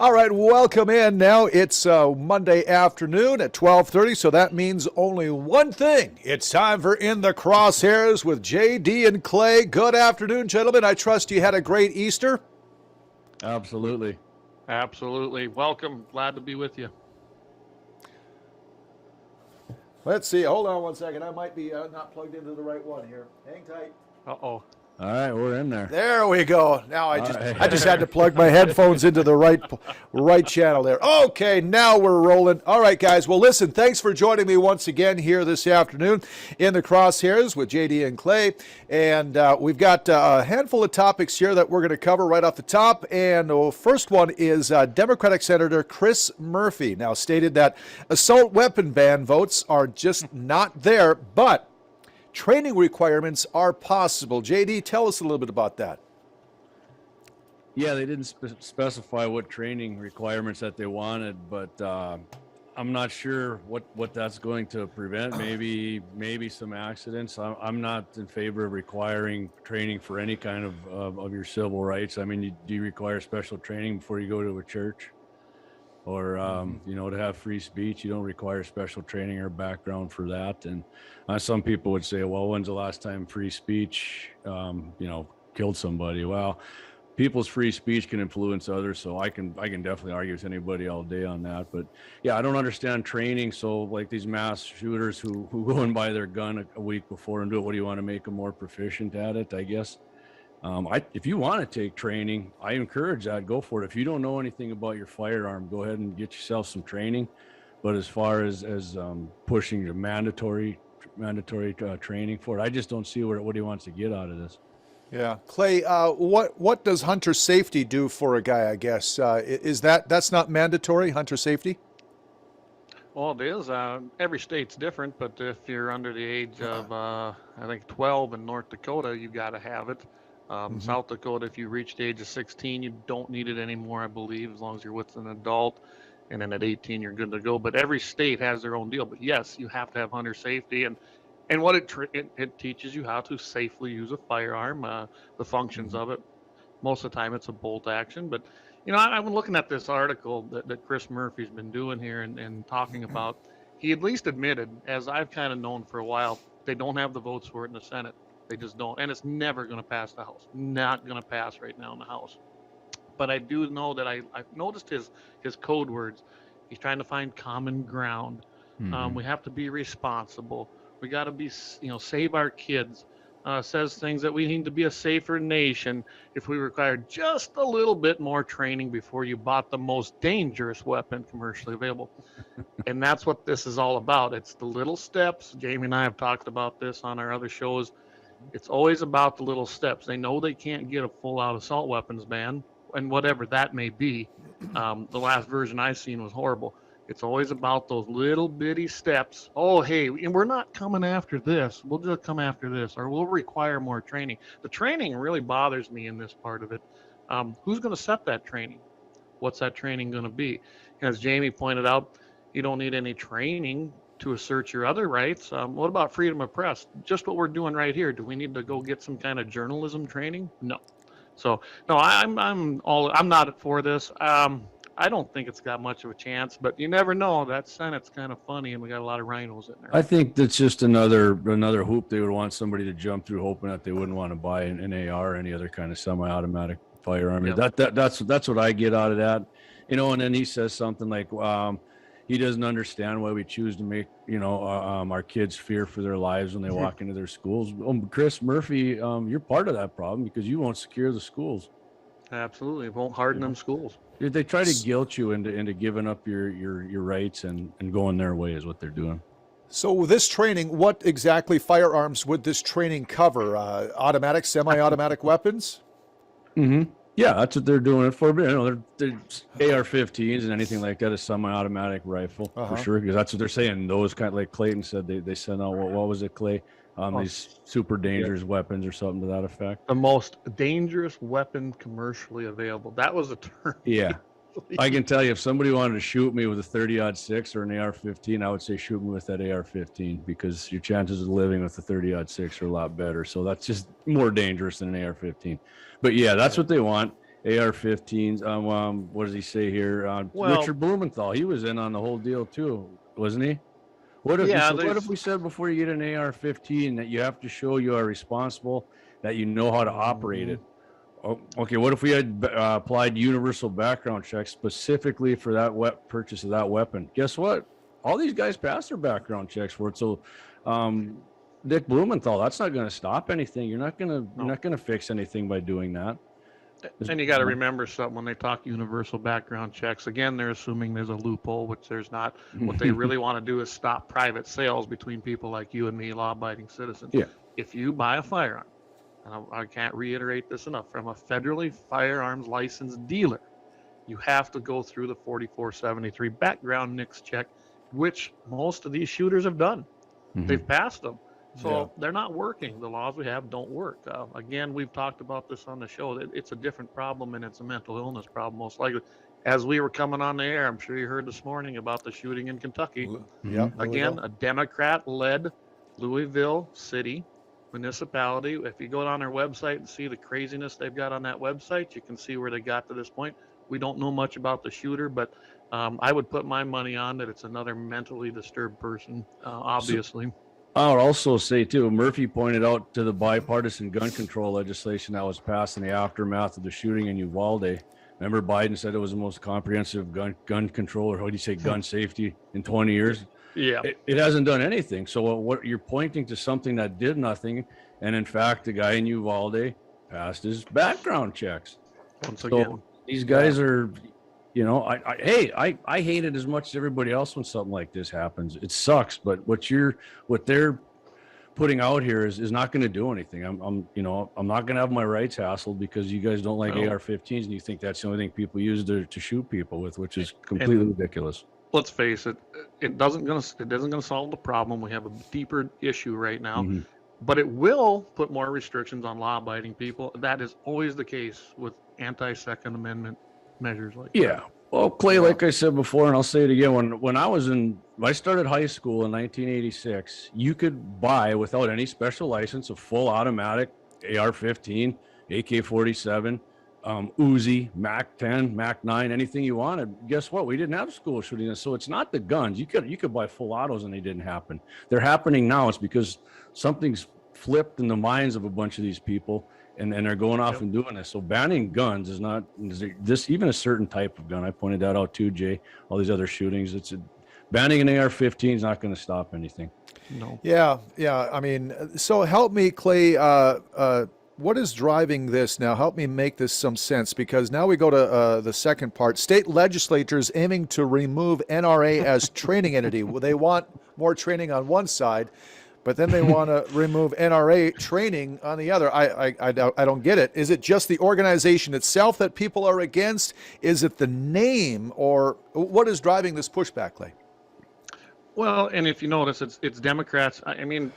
All right, welcome in. Now it's Monday afternoon at 12:30, so that means only one thing. It's time for In the Crosshairs with JD and Clay. Good afternoon, gentlemen. I trust you had a great Easter. Absolutely. Absolutely. Welcome. Glad to be with you. Let's see. Hold on one second. I might be not plugged into the right one here. Hang tight. Uh-oh. All right, we're in there. There we go. Now I just had to plug my headphones into the right channel there. Okay, now we're rolling. All right, guys. Well, listen, thanks for joining me once again here this afternoon in the Crosshairs with JD and Clay. And we've got a handful of topics here that we're going to cover right off the top. And the first one is Democratic Senator Chris Murphy now stated that assault weapon ban votes are just not there, but training requirements are possible. JD, tell us a little bit about that. Yeah, they didn't specify what training requirements that they wanted, but I'm not sure what that's going to prevent. Maybe some accidents. I'm not in favor of requiring training for any kind of your civil rights. I mean, do you require special training before you go to a church? Or, to have free speech, you don't require special training or background for that. And some people would say, well, when's the last time free speech, killed somebody? Well, people's free speech can influence others. So I can definitely argue with anybody all day on that. But yeah, I don't understand training. So like these mass shooters who go and buy their gun a week before and do it, what do you want to make them more proficient at it, I guess? If you want to take training, I encourage that. Go for it. If you don't know anything about your firearm, go ahead and get yourself some training. But as far as pushing the mandatory training for it, I just don't see what he wants to get out of this. Yeah, Clay. What does hunter safety do for a guy? I guess is that's not mandatory hunter safety? Well, it is. Every state's different, but if you're under the age of, I think 12 in North Dakota, you got to have it. South Dakota, if you reach the age of 16, you don't need it anymore, I believe, as long as you're with an adult. And then at 18, you're good to go. But every state has their own deal. But yes, you have to have hunter safety. And what it teaches you how to safely use a firearm, the functions of it. Most of the time, it's a bolt action. But, I've been looking at this article that Chris Murphy's been doing here and talking about. He at least admitted, as I've kind of known for a while, they don't have the votes for it in the Senate. They just don't. And it's never going to pass the House. Not going to pass right now in the House. But I do know that I've noticed his code words. He's trying to find common ground. We have to be responsible. We got to be, save our kids. Says things that we need to be a safer nation if we require just a little bit more training before you bought the most dangerous weapon commercially available. And that's what this is all about. It's the little steps. Jamie and I have talked about this on our other shows. It's always about the little steps. They know they can't get a full-out assault weapons ban, and whatever that may be. The last version I've seen was horrible. It's always about those little bitty steps. Oh, hey, and we're not coming after this. We'll just come after this, or we'll require more training. The training really bothers me in this part of it. Who's going to set that training? What's that training going to be? As Jamie pointed out, you don't need any training to assert your other rights. What about freedom of press? Just what we're doing right here. Do we need to go get some kind of journalism training? No. So no, I'm not for this. I don't think it's got much of a chance, but you never know. That Senate's kind of funny, and we got a lot of rhinos in there. I think that's just another hoop they would want somebody to jump through, hoping that they wouldn't want to buy an AR or any other kind of semi-automatic firearm. Yep. That's what I get out of that, And then he says something like, he doesn't understand why we choose to make, our kids fear for their lives when they walk into their schools. Chris Murphy, you're part of that problem because you won't secure the schools. Absolutely. It won't harden them schools. They try to guilt you into giving up your rights and going their way is what they're doing. So with this training, what exactly firearms would this training cover? Automatic, semi-automatic weapons? Mm-hmm. Yeah, that's what they're doing it for. They're AR-15s and anything like that, a semi-automatic rifle for sure, because that's what they're saying. Those kind of, like Clayton said, they sent out, what was it, Clay? These super dangerous weapons or something to that effect. The most dangerous weapon commercially available. That was a term. Yeah. I can tell you, if somebody wanted to shoot me with a 30-06 or an AR-15, I would say shoot me with that AR-15 because your chances of living with a 30-06 are a lot better. So that's just more dangerous than an AR-15. But yeah, that's what they want. AR-15s. What does he say here? Well, Richard Blumenthal, he was in on the whole deal too, wasn't he? What if, yeah, so what if we said before you get an AR-15 that you have to show you are responsible, that you know how to operate it? Oh, okay, what if we had applied universal background checks specifically for that purchase of that weapon? Guess what? All these guys pass their background checks for it. So, Dick Blumenthal, that's not going to stop anything. You're not going to fix anything by doing that. And you got to remember something when they talk universal background checks. Again, they're assuming there's a loophole, which there's not. What they really want to do is stop private sales between people like you and me, law-abiding citizens. Yeah. If you buy a firearm, and I can't reiterate this enough, from a federally firearms licensed dealer, you have to go through the 4473 background NICS check, which most of these shooters have done. They've passed them. So they're not working. The laws we have don't work. Again, we've talked about this on the show. It's a different problem, and it's a mental illness problem, most likely. As we were coming on the air, I'm sure you heard this morning about the shooting in Kentucky. Again, a Democrat-led Louisville city municipality. If you go on their website and see the craziness they've got on that website, you can see where they got to this point. We don't know much about the shooter, but I would put my money on that it's another mentally disturbed person, obviously. I would also say, too, Murphy pointed out to the bipartisan gun control legislation that was passed in the aftermath of the shooting in Uvalde. Remember, Biden said it was the most comprehensive gun control, or what do you say, gun safety in 20 years? Yeah. It hasn't done anything. So what you're pointing to something that did nothing. And in fact, the guy in Uvalde passed his background checks. Once again, these guys are, you know, I hate it as much as everybody else when something like this happens. It sucks, but what they're putting out here is not going to do anything. I'm not going to have my rights hassled because you guys don't like AR-15s and you think that's the only thing people use to shoot people with, which is completely ridiculous. Let's face it, it isn't going to solve the problem. We have a deeper issue right now, but it will put more restrictions on law-abiding people. That is always the case with anti-Second Amendment measures like that. Well, Clay, like I said before, and I'll say it again, when I started high school in 1986, you could buy without any special license a full automatic AR-15, AK-47, Uzi, MAC-10, MAC-9, anything you wanted. Guess what? We didn't have school shootings, so it's not the guns. You could buy full autos and they didn't happen. They're happening now. It's because something's flipped in the minds of a bunch of these people. And they're going off and doing this. So banning guns is not this, even a certain type of gun. I pointed that out too, Jay. All these other shootings. Banning an AR-15 is not going to stop anything. No. Yeah. I mean, so help me, Clay. What is driving this now? Help me make this some sense, because now we go to the second part. State legislators aiming to remove NRA as training entity. Well, they want more training on one side, but then they want to remove NRA training on the other. I don't get it. Is it just the organization itself that people are against? Is it the name, or what is driving this pushback, Clay? Well, and if you notice, it's Democrats. I mean,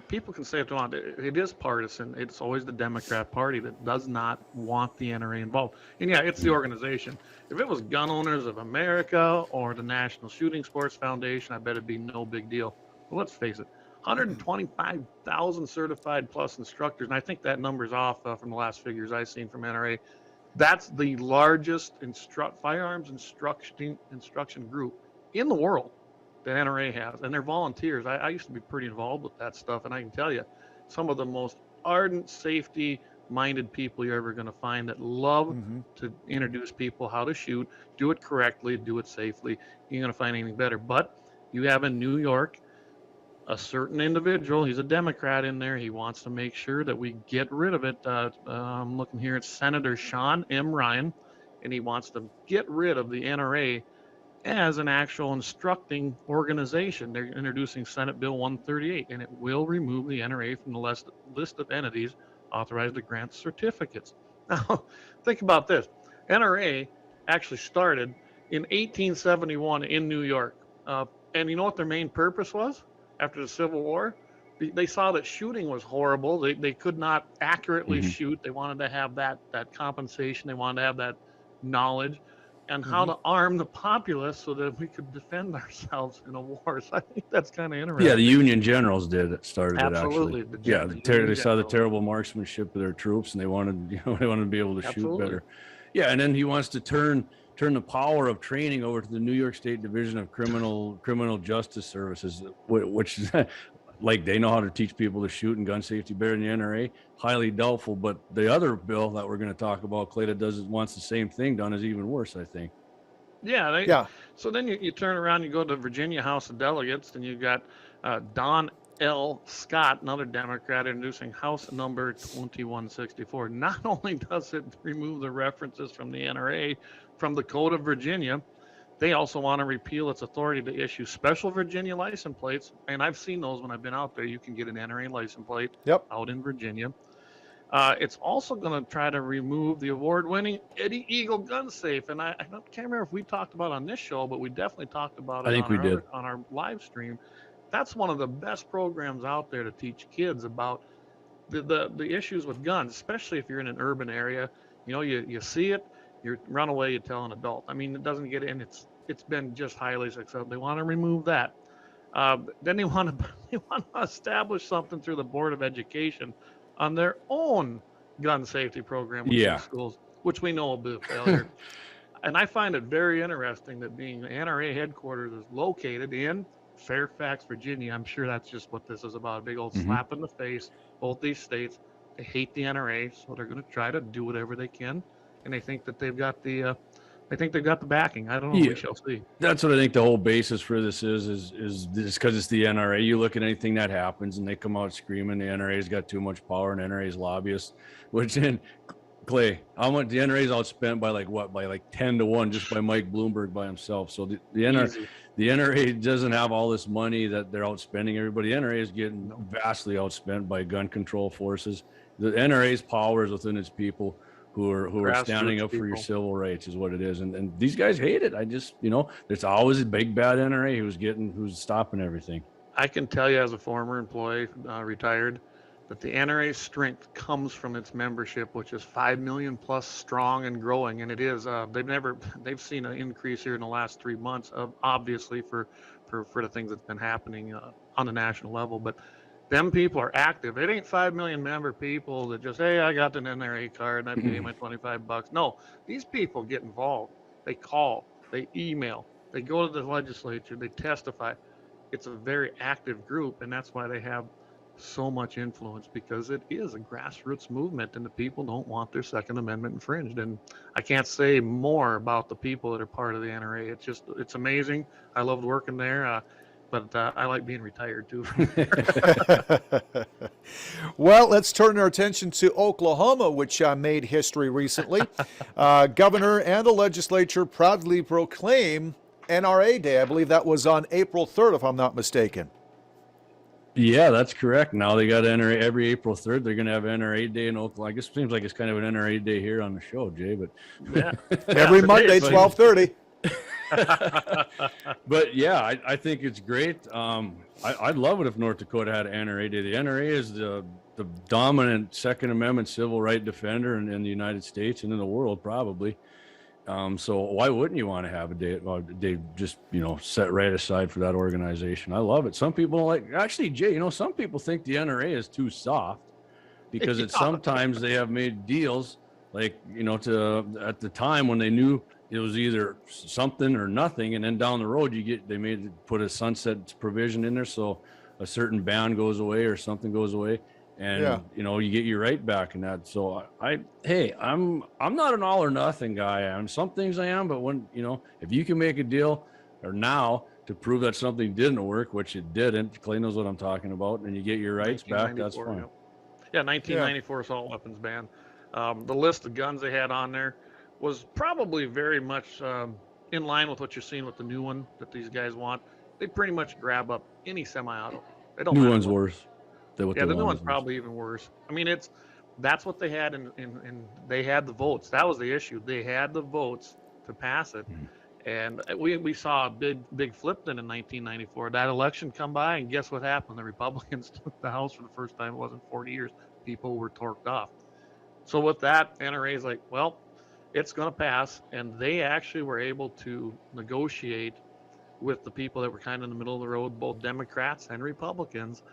people can say what they want. It is partisan. It's always the Democrat Party that does not want the NRA involved. And yeah, it's the organization. If it was Gun Owners of America or the National Shooting Sports Foundation, I bet it'd be no big deal. But let's face it, 125,000 certified plus instructors, and I think that number's off from the last figures I've seen from NRA. That's the largest firearms instruction group in the world that NRA has, and they're volunteers. I used to be pretty involved with that stuff, and I can tell you, some of the most ardent safety-minded people you're ever going to find that love to introduce people how to shoot, do it correctly, do it safely. You're going to find anything better. But you have in New York a certain individual, he's a Democrat in there. He wants to make sure that we get rid of it. I'm looking here at Senator Sean M. Ryan, and he wants to get rid of the NRA as an actual instructing organization. They're introducing Senate Bill 138, and it will remove the NRA from the list of entities authorized to grant certificates. Now, think about this. NRA actually started in 1871 in New York. And you know what their main purpose was? After the Civil War, they saw that shooting was horrible. They could not accurately shoot. They wanted to have that compensation. They wanted to have that knowledge and how to arm the populace so that we could defend ourselves in a war. So I think that's kind of interesting. Yeah, the Union generals started Absolutely. it, actually. They saw the terrible marksmanship of their troops, and they wanted to be able to shoot better. Yeah, and then he wants to turn the power of training over to the New York State Division of Criminal Justice Services, which is like they know how to teach people to shoot and gun safety better than the NRA. Highly doubtful. But the other bill that we're going to talk about, Clay, that wants the same thing done, is even worse, I think. Yeah. Yeah. So then you turn around, you go to Virginia House of Delegates, and you've got Don L. Scott, another Democrat, introducing House Number 2164. Not only does it remove the references from the NRA from the Code of Virginia, they also want to repeal its authority to issue special Virginia license plates. And I've seen those when I've been out there. You can get an NRA license plate out in Virginia. It's also going to try to remove the award-winning Eddie Eagle gun safe. And I can't remember if we talked about it on this show, but we definitely talked about it on our live stream. That's one of the best programs out there to teach kids about the issues with guns, especially if you're in an urban area. You know, you see it, you run away, you tell an adult. I mean, it doesn't get in. It's been just highly successful. They want to remove that. Then they want to establish something through the Board of Education on their own gun safety program within schools, which we know will be a failure. And I find it very interesting that being the NRA headquarters is located in Fairfax, Virginia. I'm sure that's just what this is about, a big old slap in the face. Both these states, they hate the NRA, so they're going to try to do whatever they can. And they think that they've got the backing. I don't know. We shall see. That's what I think the whole basis for this is because it's the NRA. You look at anything that happens and they come out screaming the NRA's got too much power and NRA's lobbyists, which in Clay, how much the NRA's outspent by like 10 to 1 just by Mike Bloomberg by himself. So the NRA doesn't have all this money that they're outspending everybody. The NRA is getting vastly outspent by gun control forces. The NRA's power is within its people who are standing up for your civil rights is what it is. And these guys hate it. I just, there's always a big bad NRA who's stopping everything. I can tell you as a former employee, retired, that the NRA's strength comes from its membership, which is 5 million plus strong and growing. And it is, they've seen an increase here in the last 3 months, obviously for the things that's been happening on the national level. But them people are active. It ain't 5 million member people that just, hey, I got an NRA card and I pay my $25. No, these people get involved. They call, they email, they go to the legislature, they testify. It's a very active group, and that's why they have so much influence, because it is a grassroots movement and the people don't want their Second Amendment infringed. And I can't say more about the people that are part of the NRA. It's amazing. I loved working there. But I like being retired too. Well, let's turn our attention to Oklahoma, which made history recently. Governor and the legislature proudly proclaim NRA Day. I believe that was on April 3rd, if I'm not mistaken. Yeah, that's correct. Now they got NRA every April 3rd. They're going to have NRA Day in Oklahoma. I guess it seems like it's kind of an NRA Day here on the show, Jay. But yeah, every Monday, 12:30. But yeah, I think it's great. I'd love it if North Dakota had an NRA Day. The NRA is the dominant Second Amendment civil right defender in the United States and in the world, probably. So why wouldn't you want to have a day just set right aside for that organization? I love it. Some people actually, Jay, some people think the NRA is too soft because sometimes they have made deals like at the time when they knew it was either something or nothing, and then down the road they put a sunset provision in there, so a certain ban goes away or something goes away, and you get your right back in that. So I'm not an all or nothing guy. On some things I am, but when if you can make a deal or now to prove that something didn't work, which it didn't, Clay knows what I'm talking about, and you get your rights back, that's fine. Yeah, 1994 assault weapons ban. The list of guns they had on there was probably very much in line with what you're seeing with the new one that these guys want. They pretty much grab up any semi-auto. They don't. New one's worse. The new one's probably even worse. I mean, that's what they had, and they had the votes. That was the issue. They had the votes to pass it, and we saw a big flip then in 1994. That election come by, and guess what happened? The Republicans took the House for the first time. It wasn't 40 years. People were torqued off. So with that, NRA's like, well, it's going to pass, and they actually were able to negotiate with the people that were kind of in the middle of the road, both Democrats and Republicans,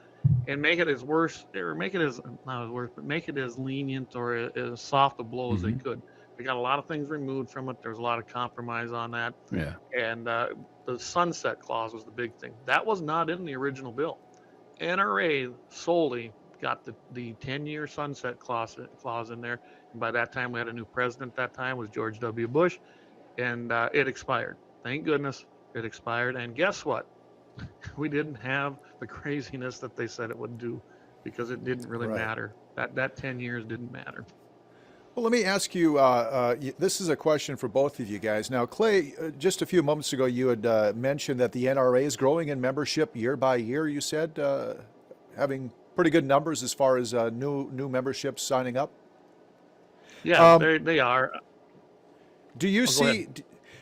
and make it as worse, or make it as not as worse, but make it as lenient or as soft a blow as they could. They got a lot of things removed from it. There's a lot of compromise on that. Yeah. And the sunset clause was the big thing. That was not in the original bill. NRA solely got the 10-year sunset clause in there. And by that time, we had a new president. That time was George W. Bush, and it expired. Thank goodness it expired. And guess what? We didn't have the craziness that they said it would do, because it didn't really matter. That 10 years didn't matter. Well, let me ask you, this is a question for both of you guys. Now, Clay, just a few moments ago, you had mentioned that the NRA is growing in membership year by year, you said, having pretty good numbers as far as new memberships signing up. Yeah, they are. Do you see,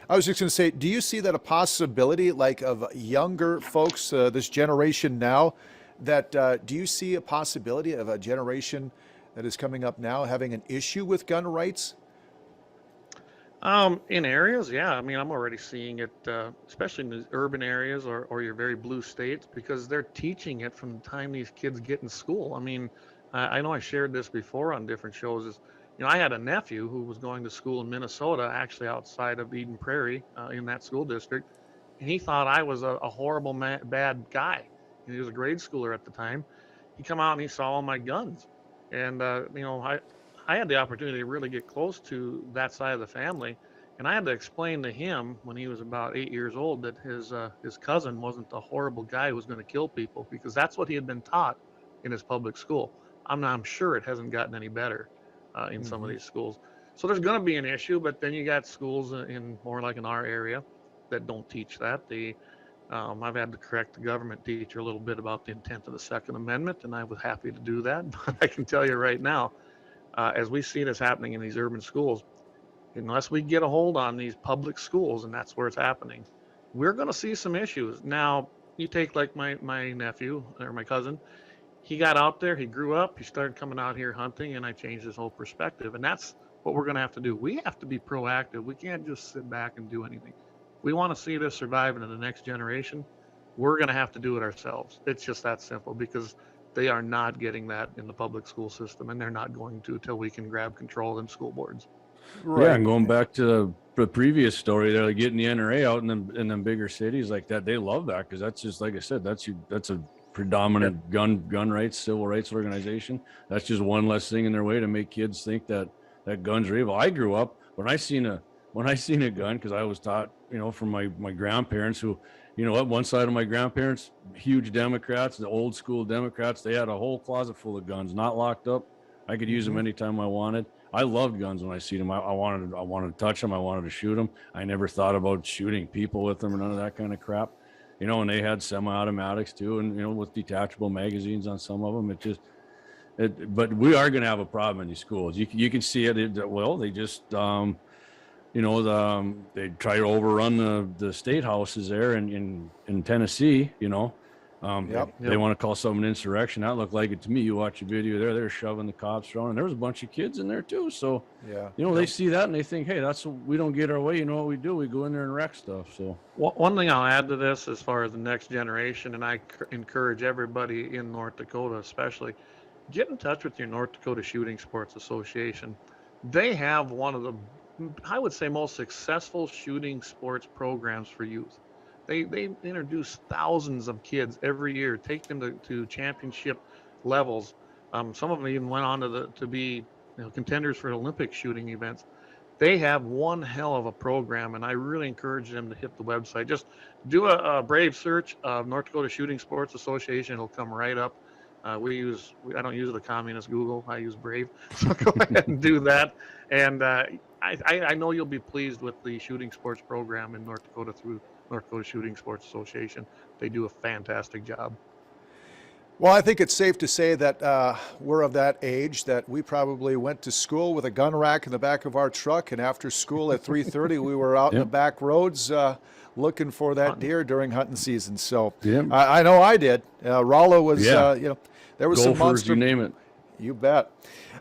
I was just going to say, do you see that a possibility like of younger folks, this generation now, that do you see a possibility of a generation that is coming up now having an issue with gun rights? In areas, yeah. I mean, I'm already seeing it, especially in the urban areas or your very blue states, because they're teaching it from the time these kids get in school. I mean, I know I shared this before on different shows. I had a nephew who was going to school in Minnesota, actually outside of Eden Prairie, in that school district, and he thought I was a horrible, bad guy. He was a grade schooler at the time. He come out and he saw all my guns. And, I had the opportunity to really get close to that side of the family. And I had to explain to him when he was about 8 years old that his cousin wasn't the horrible guy who was going to kill people, because that's what he had been taught in his public school. I'm sure it hasn't gotten any better in some of these schools. So there's going to be an issue, but then you got schools in more like in our area that don't teach that. I've had to correct the government teacher a little bit about the intent of the Second Amendment, and I was happy to do that. But I can tell you right now, as we see this happening in these urban schools, unless we get a hold on these public schools, and that's where it's happening, we're going to see some issues. Now, you take like my nephew or my cousin, he got out there, he grew up, he started coming out here hunting, and I changed his whole perspective. And that's what we're going to have to do. We have to be proactive. We can't just sit back and do anything. We want to see this survive into the next generation. We're going to have to do it ourselves. It's just that simple, because they are not getting that in the public school system, and they're not going to till we can grab control of them school boards. Right. Yeah, and going back to the previous story, they're like getting the NRA out in them bigger cities like that. They love that, because that's just, like I said, that's a predominant gun rights, civil rights organization. That's just one less thing in their way to make kids think that guns are evil. I grew up when I seen a gun, because I was taught, from my grandparents who, one side of my grandparents, huge Democrats, the old school Democrats, they had a whole closet full of guns, not locked up. I could use them anytime I wanted. I loved guns when I see them. I wanted to touch them. I wanted to shoot them. I never thought about shooting people with them or none of that kind of crap. And they had semi-automatics too, and with detachable magazines on some of them. But we are going to have a problem in these schools. You can see it. They just they try to overrun the state houses there in Tennessee. They want to call something an insurrection. That looked like it to me. You watch a video there, they're shoving the cops around, and there was a bunch of kids in there too. So they see that and they think, hey, that's we don't get our way. You know what we do? We go in there and wreck stuff. So one thing I'll add to this, as far as the next generation, and I encourage everybody in North Dakota especially, get in touch with your North Dakota Shooting Sports Association. They have one of the, I would say, most successful shooting sports programs for youth. They introduce thousands of kids every year, take them to championship levels. Some of them even went on to be contenders for Olympic shooting events. They have one hell of a program, and I really encourage them to hit the website. Just do a brave search of North Dakota Shooting Sports Association. It'll come right up. I don't use the communist Google. I use Brave. So go ahead and do that. And I know you'll be pleased with the shooting sports program in North Dakota through North Dakota Shooting Sports Association. They do a fantastic job. Well, I think it's safe to say that we're of that age that we probably went to school with a gun rack in the back of our truck, and after school at 3:30, we were out in the back roads looking for that deer during hunting season. So I know I did. Rolla was, there was Gophers, some monster. You name it. You bet.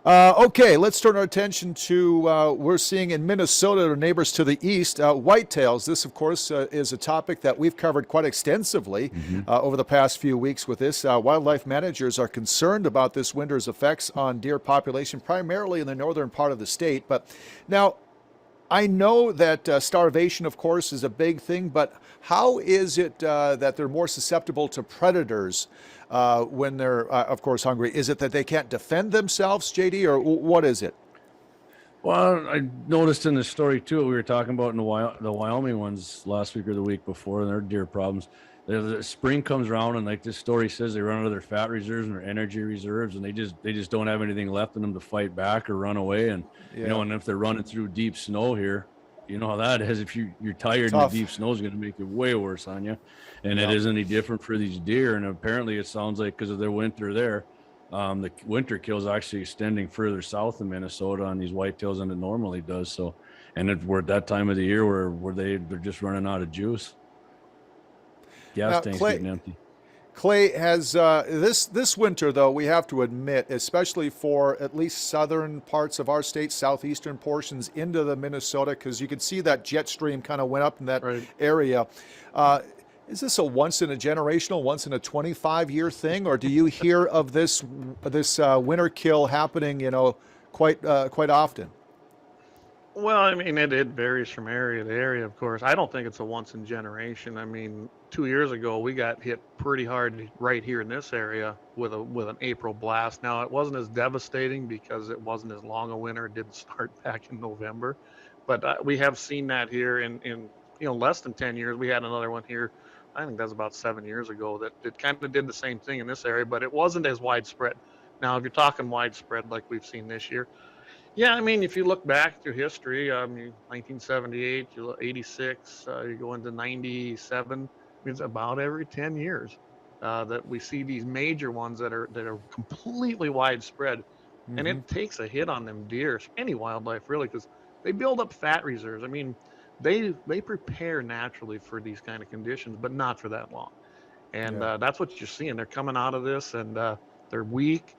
Okay, let's turn our attention to we're seeing in Minnesota, our neighbors to the east, whitetails. This, of course, is a topic that we've covered quite extensively over the past few weeks with this. Wildlife managers are concerned about this winter's effects on deer population, primarily in the northern part of the state. But now, I know that starvation, of course, is a big thing, but how is it that they're more susceptible to predators when they're, of course, hungry? Is it that they can't defend themselves, JD, or what is it? Well, I noticed in the story too, we were talking about in the Wyoming ones last week or the week before, and their deer problems. The spring comes around, and like this story says, they run out of their fat reserves and their energy reserves, and they just don't have anything left in them to fight back or run away. And you know, and if they're running through deep snow here, you know how that is. If you're tired, and the deep snow is going to make it way worse on you. And it isn't any different for these deer. And apparently, it sounds like because of their winter there, the winter kill is actually extending further south in Minnesota on these whitetails than it normally does. So, and we're at that time of the year where they're just running out of juice. Gas tanks getting empty. Clay has this winter, though, we have to admit, especially for at least southern parts of our state, southeastern portions into the Minnesota, because you can see that jet stream kind of went up in that area. Is this a once in a generational, once in a 25-year thing, or do you hear of this winter kill happening, you know, quite often? Well, I mean, it varies from area to area, of course. I don't think it's a once in generation. I mean, 2 years ago, we got hit pretty hard right here in this area with an April blast. Now, it wasn't as devastating because it wasn't as long a winter. It didn't start back in November. But we have seen that here in less than 10 years. We had another one here, I think that's about 7 years ago, that kind of did the same thing in this area, but it wasn't as widespread. Now, if you're talking widespread like we've seen this year, yeah, I mean, if you look back through history, 1978, 86, you go into 97. It's about every 10 years that we see these major ones that are completely widespread, and it takes a hit on them deer, any wildlife really, because they build up fat reserves. I mean, they prepare naturally for these kind of conditions, but not for that long, and that's what you're seeing. They're coming out of this, and they're weak.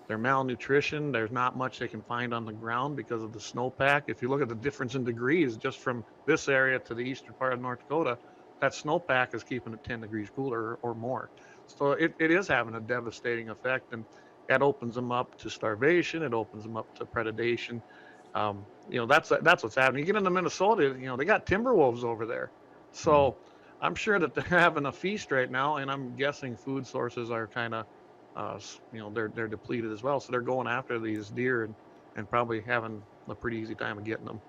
They're malnutrition. There's not much they can find on the ground because of the snowpack. If you look at the difference in degrees just from this area to the eastern part of North Dakota, that snowpack is keeping it 10 degrees cooler or more. So it is having a devastating effect, and that opens them up to starvation. It opens them up to predation. That's what's happening. You get into Minnesota, they got timber wolves over there. So I'm sure that they're having a feast right now, and I'm guessing food sources are kind of they're depleted as well, so they're going after these deer and probably having a pretty easy time of getting them.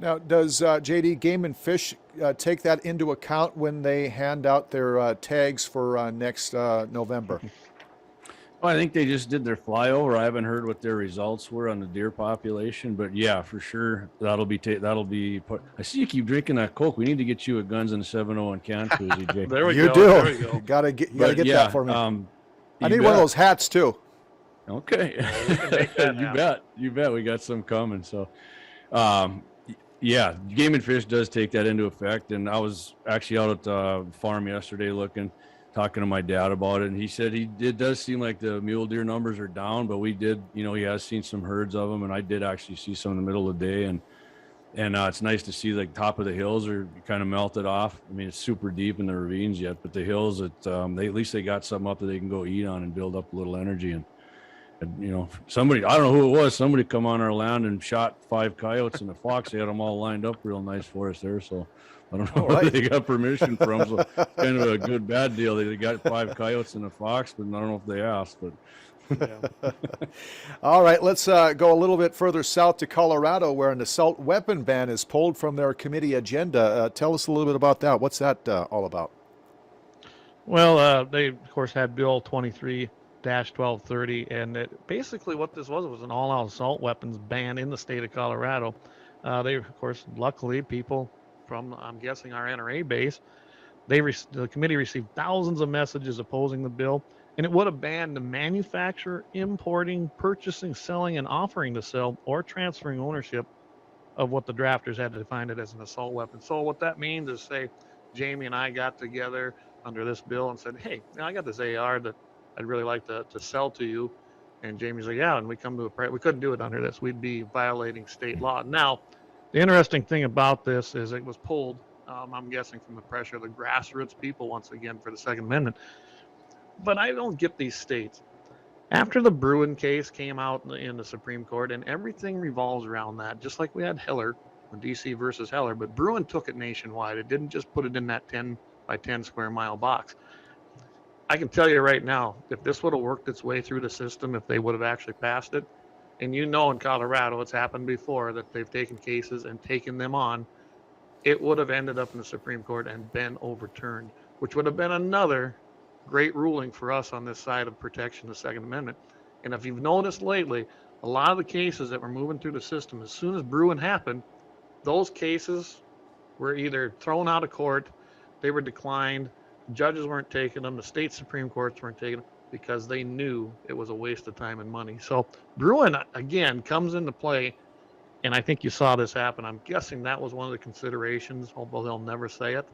Now, does JD Game and Fish take that into account when they hand out their tags for next November? Well, I think they just did their flyover. I haven't heard what their results were on the deer population, but yeah, for sure that'll be put. I see you keep drinking that Coke. We need to get you a Guns and 701 can koozie, Jake. There we go. There we go. You gotta get that for me. I need one of those hats too. Okay. You bet. We got some coming. So, yeah, Game and Fish does take that into effect. And I was actually out at the farm yesterday talking to my dad about it. And he said it does seem like the mule deer numbers are down, but he has seen some herds of them. And I did actually see some in the middle of the day. And it's nice to see like top of the hills are kind of melted off. I mean, it's super deep in the ravines yet, but the hills, at least they got something up that they can go eat on and build up a little energy. And somebody, I don't know who it was, somebody come on our land and shot 5 coyotes and a fox. They had them all lined up real nice for us there. So I don't know where they got permission from. So it's kind of a good, bad deal. They got 5 coyotes and a fox, but I don't know if they asked, but. Yeah. All right, let's go a little bit further south to Colorado, where an assault weapon ban is pulled from their committee agenda. Tell us a little bit about that. What's that all about? Well, they, of course, had Bill 23-1230, and basically what this was an all-out assault weapons ban in the state of Colorado. They, of course, luckily, people from, I'm guessing, our NRA base, the committee received thousands of messages opposing the bill. And it would have banned the manufacture, importing, purchasing, selling, and offering to sell or transferring ownership of what the drafters had defined it as an assault weapon. So what that means is, say, Jamie and I got together under this bill and said, hey, I got this AR that I'd really like to sell to you. And Jamie's like, yeah, and we come to we couldn't do it under this. We'd be violating state law. Now, the interesting thing about this is it was pulled, I'm guessing, from the pressure of the grassroots people once again for the Second Amendment. But I don't get these states. After the Bruen case came out in the Supreme Court, and everything revolves around that, just like we had Heller, DC versus Heller, but Bruen took it nationwide. It didn't just put it in that 10 by 10 square mile box. I can tell you right now, if this would have worked its way through the system, if they would have actually passed it, and in Colorado, it's happened before that they've taken cases and taken them on, it would have ended up in the Supreme Court and been overturned, which would have been another great ruling for us on this side of protection of the Second Amendment. And if you've noticed lately, a lot of the cases that were moving through the system, as soon as Bruen happened, those cases were either thrown out of court, they were declined, judges weren't taking them, the state Supreme Courts weren't taking them because they knew it was a waste of time and money. So Bruen, again, comes into play, and I think you saw this happen. I'm guessing that was one of the considerations, although they'll never say it,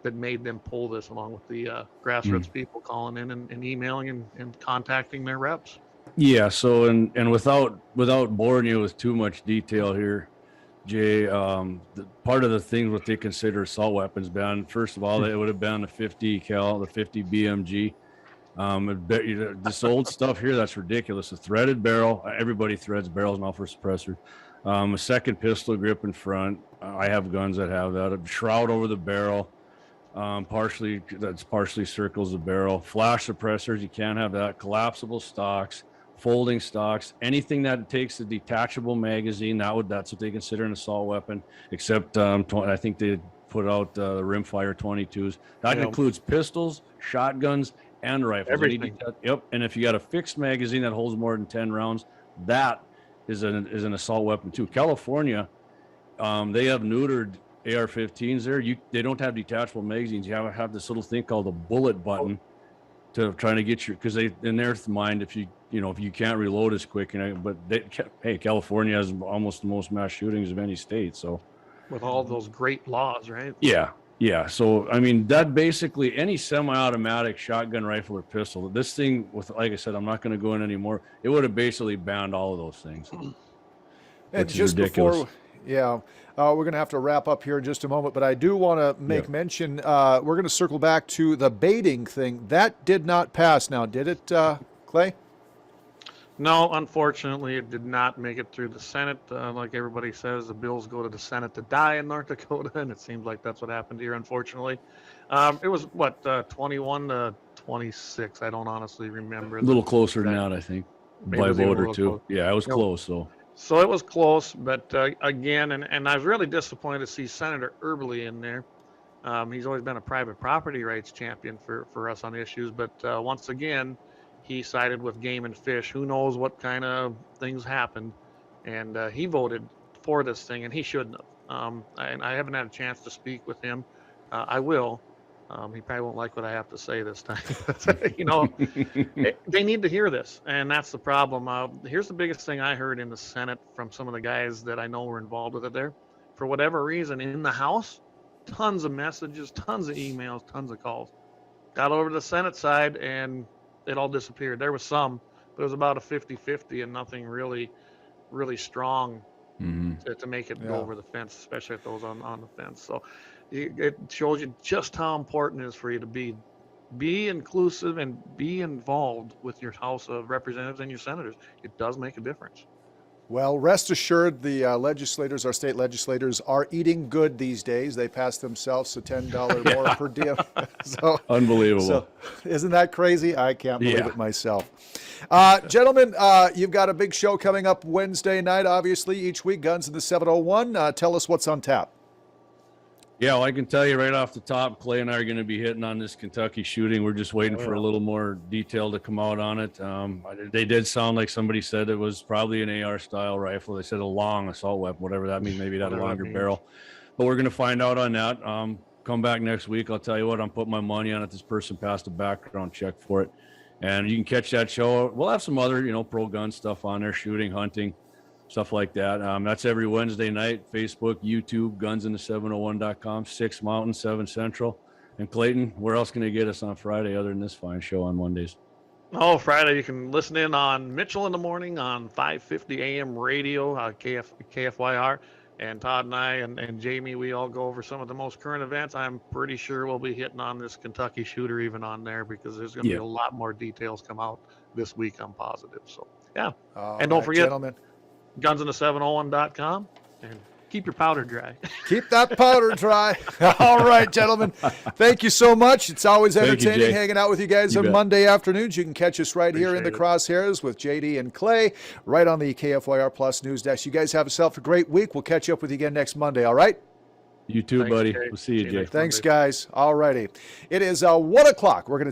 that made them pull this, along with the grassroots people calling in and emailing and contacting their reps. Yeah. So, and without boring you with too much detail here, Jay, part of the things what they consider assault weapons ban, first of all, it would have been the 50 cal, the 50 BMG. This old stuff here, that's ridiculous. A threaded barrel, everybody threads barrels now for suppressor. A second pistol grip in front. I have guns that have that. A shroud over the barrel. Partially circles the barrel. Flash suppressors, you can't have that. Collapsible stocks, folding stocks, anything that takes a detachable magazine, that's what they consider an assault weapon, except I think they put out the rimfire 22s. That includes pistols, shotguns, and rifles. Everything. Yep. And if you got a fixed magazine that holds more than 10 rounds, that is an assault weapon too. California, they have neutered AR-15s there. They don't have detachable magazines. You have this little thing called a bullet button to trying to get your, because in their mind, if you can't reload as quick, hey, California has almost the most mass shootings of any state. So with all those great laws, right? Yeah. So, I mean, that basically any semi-automatic shotgun, rifle, or pistol, this thing with, like I said, I'm not going to go in anymore. It would have basically banned all of those things. And just before, we're going to have to wrap up here in just a moment, but I do want to make mention, we're going to circle back to the baiting thing. That did not pass now, did it, Clay? No, unfortunately, it did not make it through the Senate. Like everybody says, the bills go to the Senate to die in North Dakota, and it seems like that's what happened here, unfortunately. It was, 21 to 26? I don't honestly remember. A little closer than that, I think, by a vote or two. Close. Yeah, it was close, So it was close, but again, and I was really disappointed to see Senator Earbley in there. He's always been a private property rights champion for us on issues, but once again, he sided with Game and Fish. Who knows what kind of things happened, and he voted for this thing, and he shouldn't have. And I haven't had a chance to speak with him. I will. He probably won't like what I have to say this time. They need to hear this, and that's the problem. Here's the biggest thing I heard in the Senate from some of the guys that I know were involved with it there. For whatever reason, in the House, tons of messages, tons of emails, tons of calls. Got over to the Senate side, and it all disappeared. There was some, but it was about a 50-50 and nothing really, really strong to make it go over the fence, especially if those on the fence. So it shows you just how important it is for you to be inclusive and be involved with your House of Representatives and your senators. It does make a difference. Well, rest assured, the legislators, our state legislators, are eating good these days. They passed themselves a $10 more per diem. So unbelievable. So, isn't that crazy? I can't believe it myself. Gentlemen, you've got a big show coming up Wednesday night, obviously, each week, Guns in the 701. Tell us what's on tap. Yeah, well, I can tell you right off the top, Clay and I are going to be hitting on this Kentucky shooting. We're just waiting for a little more detail to come out on it. They did sound like somebody said it was probably an AR-style rifle. They said a long assault weapon, whatever that means. Maybe it had a longer barrel. But we're going to find out on that. Come back next week. I'll tell you what, I'm putting my money on it. This person passed a background check for it. And you can catch that show. We'll have some other, pro-gun stuff on there, shooting, hunting, stuff like that. That's every Wednesday night. Facebook, YouTube, gunsin701.com, 6 Mountain, 7 Central. And Clayton, where else can they get us on Friday other than this fine show on Mondays? Oh, Friday you can listen in on Mitchell in the morning on 5:50 a.m. radio, KFYR, and Todd and I and Jamie, we all go over some of the most current events. I'm pretty sure we'll be hitting on this Kentucky shooter even on there because there's going to be a lot more details come out this week. I'm positive. So yeah, and don't forget, gentlemen, gunsinthe701.com, and keep your powder dry. keep that powder dry. All right, gentlemen. Thank you so much. It's always entertaining hanging out with you guys on Monday afternoons. You can catch us right here in the Crosshairs with JD and Clay, right on the KFYR Plus News Desk. You guys have yourself a great week. We'll catch up with you again next Monday, all right? You too, buddy. Jay. We'll see you, Jay. Thanks, guys. All righty. It is 1 o'clock. We're going to